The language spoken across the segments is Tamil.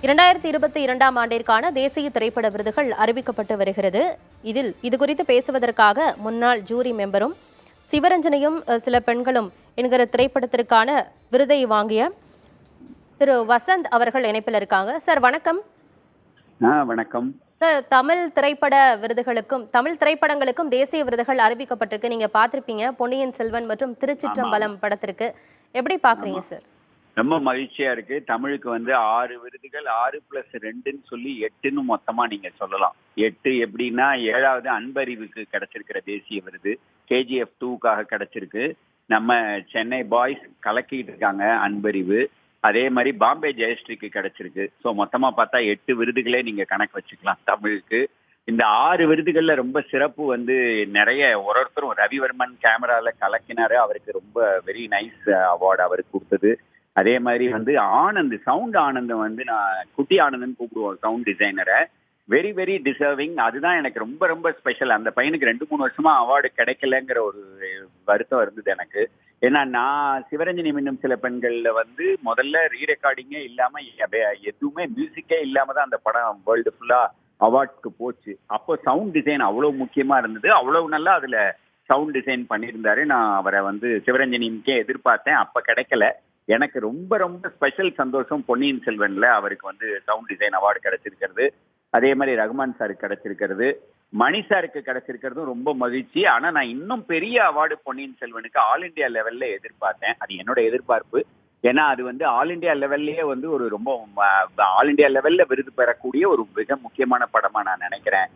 2022ஆம் ஆண்டிற்கான தேசிய திரைப்பட விருதுகள் அறிவிக்கப்பட்டு வருகிறது. இது குறித்து பேசுவதற்காக முன்னாள் ஜூரி மெம்பரும் சிவரஞ்சனியும் சில பெண்களும் என்கிற திரைப்படத்திற்கான விருதை வாங்கிய திரு வசந்த் அவர்கள் இணைப்பில் இருக்காங்க. சார் வணக்கம். வணக்கம் சார், தமிழ் திரைப்படங்களுக்கும் தேசிய விருதுகள் அறிவிக்கப்பட்டிருக்கு. நீங்க பார்த்திருப்பீங்க, பொன்னியின் செல்வன் மற்றும் திருச்சிற்றம்பலம் படத்திற்கு. எப்படி பாக்குறீங்க சார்? ரொம்ப மகிழ்ச்சியா இருக்கு. தமிழுக்கு 6 விருதுகள், 6+2ன்னு சொல்லி 8ன்னு மொத்தமா நீங்க சொல்லலாம். 8 எப்படின்னா 7வது அன்பறிவுக்கு கிடைச்சிருக்கிற தேசிய விருது, KGF 2க்காக கிடைச்சிருக்கு. நம்ம சென்னை பாய்ஸ் கலக்கிட்டு இருக்காங்க அன்பறிவு. அதே மாதிரி பாம்பே ஜெயஸ்ரீக்கு கிடைச்சிருக்கு. ஸோ மொத்தமா பார்த்தா 8 விருதுகளே நீங்க கணக்கு வச்சுக்கலாம் தமிழுக்கு. இந்த 6 விருதுகள்ல ரொம்ப சிறப்பு நிறைய ஒருத்தரும் ரவிவர்மன் கேமரால கலக்கினாரு. அவருக்கு ரொம்ப வெரி நைஸ் அவார்டு அவருக்கு கொடுத்தது. அதே மாதிரி ஆனந்த் சவுண்ட் ஆனந்த் நான் குட்டி ஆனந்த்னு கூப்பிடுவோம் சவுண்ட் டிசைனரை. Very very deserving. அதுதான் எனக்கு ரொம்ப ரொம்ப ஸ்பெஷல். அந்த பையனுக்கு 2-3 வருஷமா அவார்டு கிடைக்கலங்கிற ஒரு வருத்தம் இருந்தது எனக்கு. ஏன்னா நான் சிவரஞ்சனி மின்னும் சில பெண்கள்ல முதல்ல ரீரெக்கார்டிங்கே இல்லாம எதுவுமே மியூசிக்கே இல்லாம தான் அந்த படம் வேர்ல்டு ஃபுல்லா அவார்ட்ஸ்க்கு போச்சு. அப்போ சவுண்ட் டிசைன் அவ்வளவு முக்கியமா இருந்தது. அவ்வளவு நல்லா அதுல சவுண்ட் டிசைன் பண்ணியிருந்தாரு. நான் அவரை சிவரஞ்சனிக்கே எதிர்பார்த்தேன், அப்ப கிடைக்கல. எனக்கு ரொம்ப ரொம்ப ஸ்பெஷல் சந்தோஷம் பொன்னியின் செல்வன்ல அவருக்கு சவுண்ட் டிசைன் அவார்டு கிடைச்சிருக்கிறது. அதே மாதிரி ரகுமான் சாருக்கு கிடைச்சிருக்கிறது, மணி சாருக்கு கிடைச்சிருக்கிறதும் ரொம்ப மகிழ்ச்சி. ஆனா நான் இன்னும் பெரிய அவார்டு பொன்னியின் செல்வனுக்கு ஆல் இண்டியா லெவல்ல எதிர்பார்த்தேன். அது என்னோட எதிர்பார்ப்பு. ஏன்னா அது ஆல் இண்டியா லெவல்லயே ஒரு ரொம்ப ஆல் இண்டியா லெவல்ல விருது பெறக்கூடிய ஒரு மிக முக்கியமான படமா நான் நினைக்கிறேன்.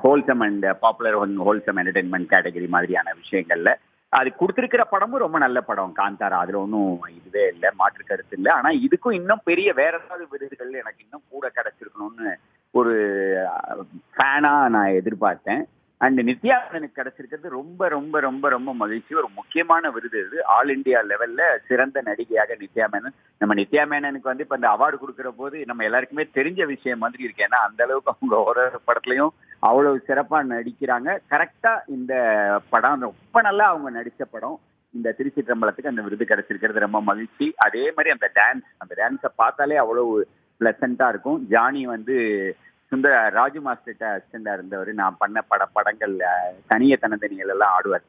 Wholesome and popular wholesome entertainment category மாதிரியான விஷயங்கள்ல அது கொடுத்திருக்கிற படமும் ரொம்ப நல்ல படம் காந்தாரா. அதுல ஒன்றும் இதுவே இல்லை, மாற்று கருத்து இல்லை. ஆனா இதுக்கும் இன்னும் பெரிய வேற ஏதாவது விருதுகள் எனக்கு இன்னும் கூட கிடைச்சிருக்கணும்னு ஒரு ஃபேனா நான் எதிர்பார்த்தேன். அண்ட் நித்யா மேனனுக்கு கிடைச்சிருக்கிறது ரொம்ப ரொம்ப ரொம்ப ரொம்ப மகிழ்ச்சி. ஒரு முக்கியமான விருது இது. ஆல் இண்டியா லெவல்ல சிறந்த நடிகையாக நித்யா மேனன். நம்ம நித்யா மேனனுக்கு இப்ப இந்த அவார்டு கொடுக்கிற போது நம்ம எல்லாருக்குமே தெரிஞ்ச விஷயம் மாதிரி இருக்கு. ஏன்னா அந்த அளவுக்கு அவங்க ஒரு படத்துலயும் அவ்வளவு சிறப்பா நடிக்கிறாங்க. கரெக்டா இந்த படம் ரொம்ப நல்லா அவங்க நடிச்ச படம். இந்த திருச்சிற்றம்பலத்துக்கு அந்த விருது கிடைச்சிருக்கிறது ரொம்ப மகிழ்ச்சி. அதே மாதிரி அந்த டான்ஸை பார்த்தாலே அவ்வளவு பிளசண்டா இருக்கும். ஜானி சுந்தர ராஜு மாஸ்டர்கிட்ட அசிஸ்டண்டா இருந்தவர். நான் பண்ண படங்கள் தனிய தனதனிகள் எல்லாம் ஆடுவார்.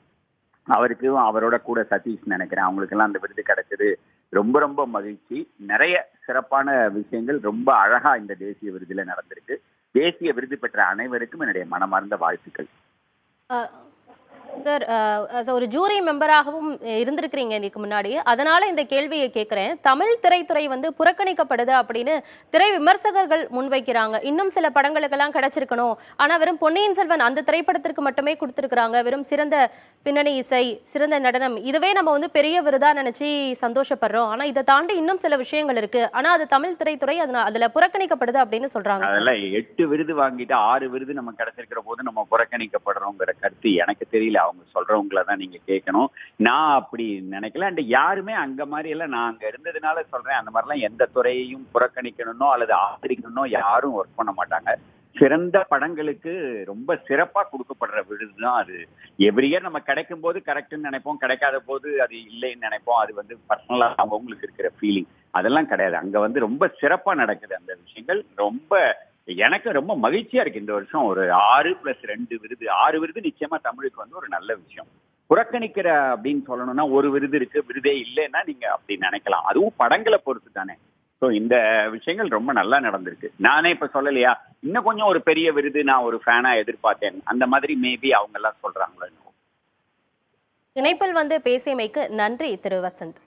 அவருக்கும் அவரோட கூட சதீஷ் நினைக்கிறேன், அவங்களுக்கெல்லாம் அந்த விருது கிடைச்சது ரொம்ப ரொம்ப மகிழ்ச்சி. நிறைய சிறப்பான விஷயங்கள் ரொம்ப அழகா இந்த தேசிய விருதுல நடந்திருக்கு. தேசிய விருது பெற்ற அனைவருக்கும் என்னுடைய மனமார்ந்த வாழ்த்துக்கள். சார், ஒரு ஜூரி மெம்பராகவும் இருந்திருக்கிறீங்க இதுக்கு முன்னாடி. அதனால இந்த கேள்வியை கேட்கிறேன். தமிழ் திரைத்துறை புறக்கணிக்கப்படுது அப்படின்னு திரை விமர்சகர்கள் முன்வைக்கிறாங்க. இன்னும் சில படங்களுக்கெல்லாம் கிடைச்சிருக்கணும், ஆனா வெறும் பொன்னியின் செல்வன் அந்த திரைப்படத்திற்கு மட்டுமே கொடுத்திருக்கிறாங்க. வெறும் சிறந்த பின்னணி இசை, சிறந்த நடனம், இதுவே நம்ம பெரிய விருதா நினைச்சு சந்தோஷப்படுறோம். ஆனா இதை தாண்டி இன்னும் சில விஷயங்கள் இருக்கு. ஆனா அது தமிழ் திரைத்துறை அதுல புறக்கணிக்கப்படுது அப்படின்னு சொல்றாங்க. அதெல்லாம் 8 விருது வாங்கிட்டு 6 விருது நம்ம கிடைச்சிருக்கிற போது நம்ம புறக்கணிக்கப்படுறோங்கிற கருத்து எனக்கு தெரியல. அவங்க சொல்றவங்கள தான் நீங்க கேட்கணும். நான் அப்படி நினைக்கல. அண்ட் யாருமே அங்க மாதிரி எல்லாம் நான் அங்க இருந்ததுனால சொல்றேன். அந்த மாதிரிலாம் எந்த துறையையும் புறக்கணிக்கணும்னோ அல்லது ஆதரிக்கணும்னோ யாரும் ஒர்க் பண்ண மாட்டாங்க. சிறந்த படங்களுக்கு ரொம்ப சிறப்பா கொடுக்கப்படுற விருது தான் அது. எவ்ரி இயர் நம்ம கிடைக்கும் போது கரெக்ட்னு நினைப்போம், கிடைக்காத போது அது இல்லைன்னு நினைப்போம். அது பர்சனலா அவங்களுக்கு இருக்கிற ஃபீலிங். அதெல்லாம் கிடையாது. அங்க ரொம்ப சிறப்பா நடக்குது அந்த விஷயங்கள். எனக்கு ரொம்ப மகிழ்ச்சியா இருக்கு. இந்த வருஷம் ஒரு 6+2 விருது, 6 விருது நிச்சயமா தமிழுக்கு ஒரு நல்ல விஷயம். புறக்கணிக்கிற அப்படின்னு சொல்லணும்னா ஒரு விருது இருக்கு, விருதே இல்லைன்னா நீங்க அப்படி நினைக்கலாம். அதுவும் படங்களை பொறுத்து தானே. ஸோ இந்த விஷயங்கள் ரொம்ப நல்லா நடந்திருக்கு. நானே இப்ப சொல்லலையா, இன்னும் கொஞ்சம் ஒரு பெரிய விருது நான் ஒரு ஃபேனா எதிர்பார்த்தேன். அந்த மாதிரி மேபி அவங்க எல்லாம் சொல்றாங்களோ. இணைப்பில் பேசியமைக்கு நன்றி திரு வசந்த்.